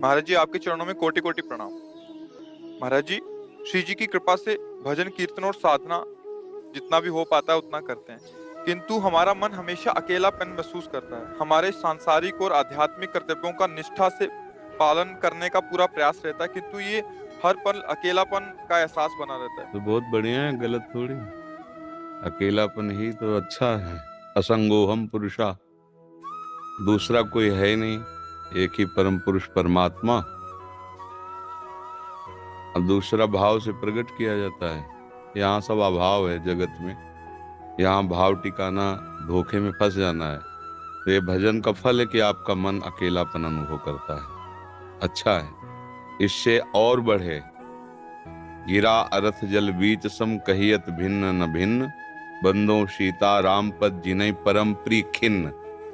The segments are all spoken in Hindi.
महाराज जी, आपके चरणों में कोटि कोटि प्रणाम। महाराज जी, श्री जी की कृपा से भजन कीर्तन और साधना जितना भी हो पाता है उतना करते हैं, किंतु हमारा मन हमेशा अकेलापन महसूस करता है। हमारे सांसारिक और आध्यात्मिक कर्तव्यों का निष्ठा से पालन करने का पूरा प्रयास रहता है, किंतु ये हर पल अकेलापन का एहसास बना रहता है। तो बहुत बढ़िया है, गलत थोड़ी। अकेलापन ही तो अच्छा है। असंगोहम पुरुषा, दूसरा कोई है ही नहीं, एक ही परम पुरुष परमात्मा। अब दूसरा भाव से प्रकट किया जाता है। यहाँ सब अभाव है जगत में, यहाँ भाव टिकाना धोखे में फंस जाना है। तो ये भजन का फल है कि आपका मन अकेलापन अनुभव करता है। अच्छा है, इससे और बढ़े। गिरा अरथ जल बीच सम कहियत भिन्न न भिन्न, बंदो सीता राम पद जिनई परम प्रिय खिन्न।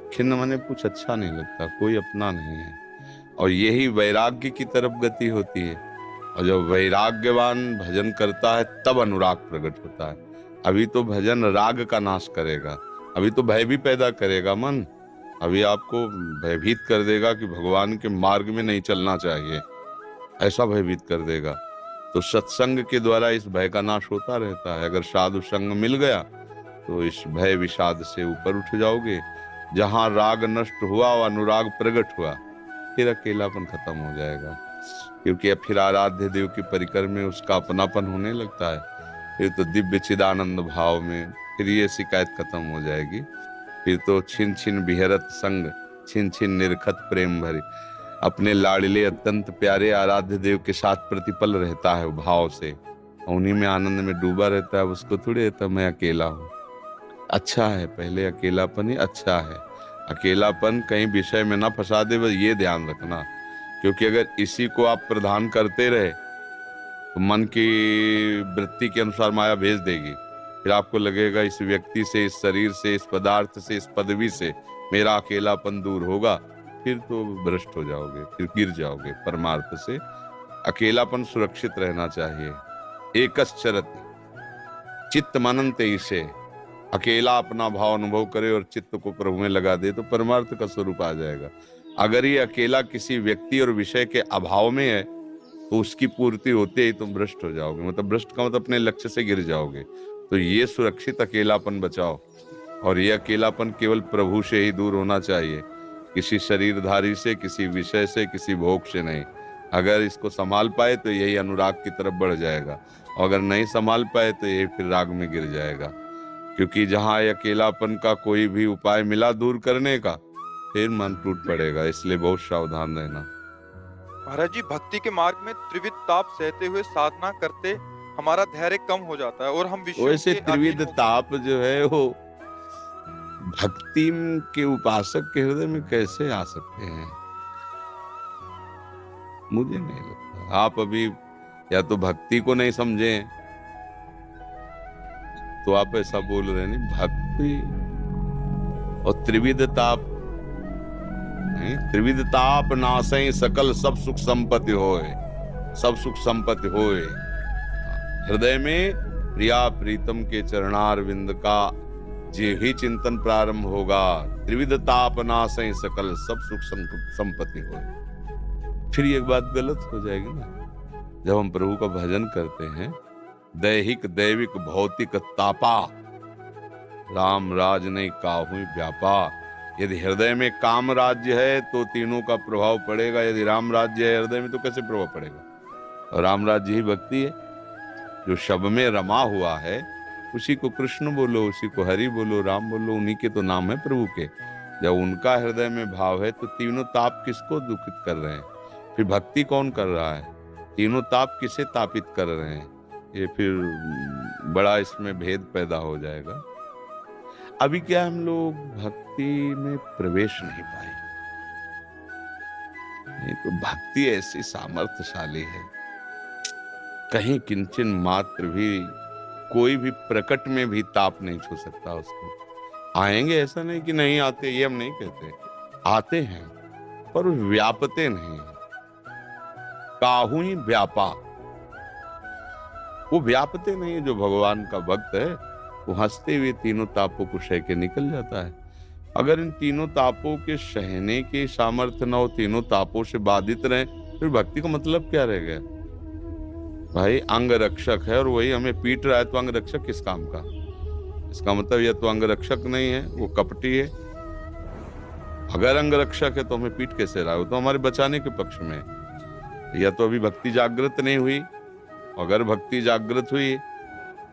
खिन्न माने कुछ अच्छा नहीं लगता, कोई अपना नहीं है। और यही वैराग्य की तरफ गति होती है। और जब वैराग्यवान भजन करता है तब अनुराग प्रकट होता है। अभी तो भजन राग का नाश करेगा, अभी तो भय भी पैदा करेगा मन। अभी आपको भयभीत कर देगा कि भगवान के मार्ग में नहीं चलना चाहिए, ऐसा भयभीत कर देगा। तो सत्संग के द्वारा इस भय का नाश होता रहता है। अगर साधु संग मिल गया तो इस भय विषाद से ऊपर उठ जाओगे। जहां राग नष्ट हुआ और अनुराग प्रकट हुआ, फिर अकेलापन खत्म हो जाएगा। क्योंकि अब फिर आराध्य देव की परिकर में उसका अपनापन होने लगता है। फिर तो दिव्य चिदानंद भाव में फिर ये शिकायत खत्म हो जाएगी। फिर तो छिन छिन बिहरत संग, छिन छिन निरखत प्रेम भरी। अपने लाडले अत्यंत प्यारे आराध्य देव के साथ प्रतिपल रहता है भाव से, उन्हीं में आनंद में डूबा रहता है। उसको थोड़ी रहता मैं अकेला हूँ। अच्छा है, पहले अकेलापन ही अच्छा है। अकेलापन कहीं विषय में ना फंसा दे, बस ये ध्यान रखना। क्योंकि अगर इसी को आप प्रधान करते रहे तो मन की वृत्ति के अनुसार माया भेज देगी। फिर आपको लगेगा इस व्यक्ति से, इस शरीर से, इस पदार्थ से, इस पदवी से मेरा अकेलापन दूर होगा। फिर तो भ्रष्ट हो जाओगे, फिर गिर जाओगे परमार्थ से। अकेलापन सुरक्षित रहना चाहिए। एकश्चरति चित्त मनन्ते इसे, अकेला अपना भाव अनुभव करे और चित्त को प्रभु में लगा दे तो परमार्थ का स्वरूप आ जाएगा। अगर ये अकेला किसी व्यक्ति और विषय के अभाव में है तो उसकी पूर्ति होते ही तुम भ्रष्ट हो जाओगे। मतलब भ्रष्ट का मतलब अपने लक्ष्य से गिर जाओगे। तो ये सुरक्षित अकेलापन बचाओ। और ये अकेलापन केवल प्रभु से ही दूर होना चाहिए, किसी शरीरधारी से, किसी विषय से, किसी भोग से नहीं। अगर इसको संभाल पाए तो यही अनुराग की तरफ बढ़ जाएगा, और अगर नहीं संभाल पाए तो यही फिर राग में गिर जाएगा। क्योंकि जहां अकेलापन का कोई भी उपाय मिला दूर करने का, फिर मन टूट पड़ेगा। इसलिए बहुत सावधान रहना। महाराज जी, भक्ति के मार्ग में त्रिविध ताप सहते हुए साधना करते हमारा धैर्य कम हो जाता है और हम विषयों वैसे के त्रिविध अधीन ताप जो है वो भक्ति के उपासक के हृदय में कैसे आ सकते हैं, मुझे नहीं लगता। आप अभी या तो भक्ति को नहीं समझे तो आप ऐसा बोल रहे हैं। नहीं, भक्ति और त्रिविध ताप नहीं। त्रिविध ताप नासै सकल सब सुख संपत्ति होए, सब सुख संपत्ति होए। हृदय में प्रिया प्रीतम के चरणारविंद का जे ही चिंतन प्रारंभ होगा, त्रिविध ताप नासै सकल सब सुख संपत्ति होए। फिर एक बात गलत हो जाएगी ना। जब हम प्रभु का भजन करते हैं, दैहिक दैविक भौतिक तापा, राम राज नहीं काहू व्यापा। यदि हृदय में काम राज्य है तो तीनों का प्रभाव पड़ेगा। यदि राम राज्य है हृदय में तो कैसे प्रभाव पड़ेगा। और राम राज्य ही भक्ति है। जो शब में रमा हुआ है उसी को कृष्ण बोलो, उसी को हरि बोलो, राम बोलो, उन्हीं के तो नाम है प्रभु के। जब उनका हृदय में भाव है तो तीनों ताप किसको दुखित कर रहे हैं। फिर भक्ति कौन कर रहा है, तीनों ताप किसे तापित कर रहे हैं। ये फिर बड़ा इसमें भेद पैदा हो जाएगा। अभी क्या हम लोग भक्ति में प्रवेश नहीं पाए। नहीं तो भक्ति ऐसी सामर्थ्यशाली है, कहीं किंचन मात्र भी कोई भी प्रकट में भी ताप नहीं छू सकता उसको। आएंगे, ऐसा नहीं कि नहीं आते, ये हम नहीं कहते, आते हैं पर व्यापते नहीं। काहू ही व्यापा, वो व्यापते नहीं। जो भगवान का भक्त है वो हंसते हुए तीनों तापों को सह के निकल जाता है। अगर इन तीनों तापों के सहने के सामर्थ्य न हो, तीनों तापों से बाधित रहे, फिर भक्ति का मतलब क्या रह गया? भाई अंग रक्षक है और वही हमें पीट रहा है, तो अंग रक्षक किस काम का? इसका मतलब यह तो अंग रक्षक नहीं है, वो कपटी है। अगर अंग रक्षक है तो हमें पीट कैसे रहा है? वो तो हमारे बचाने के पक्ष में है। या तो अभी भक्ति जागृत नहीं हुई। अगर भक्ति जागृत हुई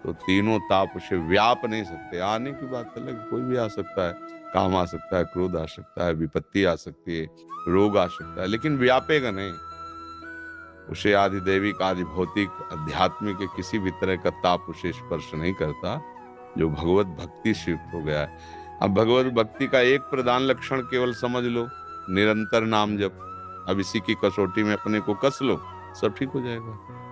तो तीनों ताप उसे व्याप नहीं सकते। आने की बात अलग, कोई भी आ सकता है, काम आ सकता है, क्रोध आ सकता है, विपत्ति आ सकती है, रोग आ सकता है, लेकिन व्यापेगा नहीं। उसे आदि दैविक, आदि भौतिक, आध्यात्मिक के किसी भी तरह का ताप उसे स्पर्श नहीं करता, जो भगवत भक्ति से युक्त हो गया है। अब भगवत भक्ति का एक प्रधान लक्षण केवल समझ लो, निरंतर नाम जप। अब इसी की कसौटी में अपने को कस लो, सब ठीक हो जाएगा।